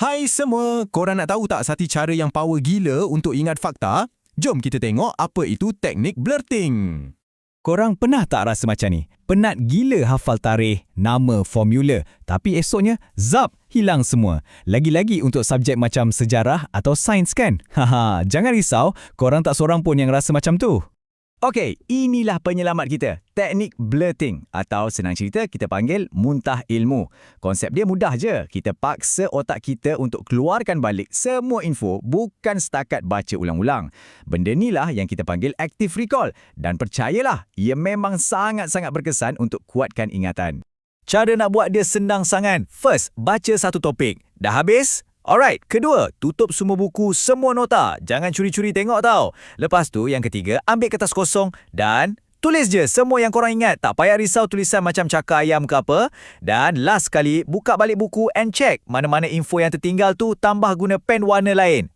Hai semua, korang nak tahu tak satu cara yang power gila untuk ingat fakta? Jom kita tengok apa itu teknik blurting. Korang pernah tak rasa macam ni? Penat gila hafal tarikh, nama, formula, tapi esoknya, zap, hilang semua. Lagi-lagi untuk subjek macam sejarah atau sains kan? Haha, jangan risau, korang tak seorang pun yang rasa macam tu. Okey, inilah penyelamat kita, teknik blurting atau senang cerita kita panggil muntah ilmu. Konsep dia mudah je, kita paksa otak kita untuk keluarkan balik semua info bukan setakat baca ulang-ulang. Benda inilah yang kita panggil active recall dan percayalah, ia memang sangat-sangat berkesan untuk kuatkan ingatan. Cara nak buat dia senang sangat. First, baca satu topik. Dah habis? Alright, kedua, tutup semua buku, semua nota. Jangan curi-curi tengok tau. Lepas tu, yang ketiga, ambil kertas kosong dan tulis je semua yang korang ingat. Tak payah risau tulisan macam cakar ayam ke apa. Dan last sekali, buka balik buku and check mana-mana info yang tertinggal tu tambah guna pen warna lain.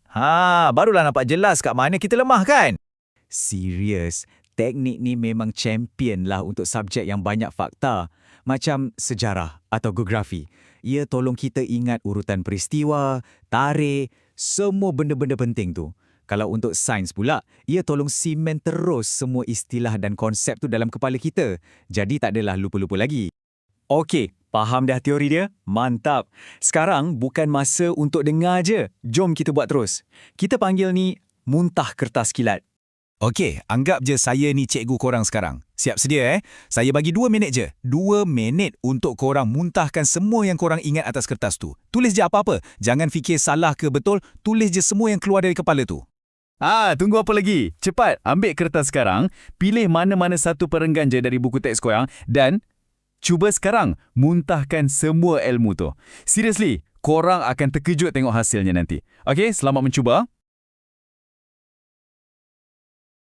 Barulah nampak jelas kat mana kita lemah kan? Serius, teknik ni memang champion lah untuk subjek yang banyak fakta. Macam sejarah atau geografi. Ia tolong kita ingat urutan peristiwa, tarikh, semua benda-benda penting tu. Kalau untuk sains pula, ia tolong simen terus semua istilah dan konsep tu dalam kepala kita. Jadi tak adalah lupa-lupa lagi. Okey, faham dah teori dia? Mantap. Sekarang bukan masa untuk dengar je. Jom kita buat terus. Kita panggil ni muntah kertas kilat. Okey, anggap je saya ni cikgu korang sekarang. Siap sedia Saya bagi 2 minit je. 2 minit untuk korang muntahkan semua yang korang ingat atas kertas tu. Tulis je apa-apa. Jangan fikir salah ke betul. Tulis je semua yang keluar dari kepala tu. Tunggu apa lagi? Cepat, ambil kertas sekarang, pilih mana-mana satu perenggan je dari buku teks korang dan cuba sekarang muntahkan semua ilmu tu. Seriously, korang akan terkejut tengok hasilnya nanti. Okey, selamat mencuba.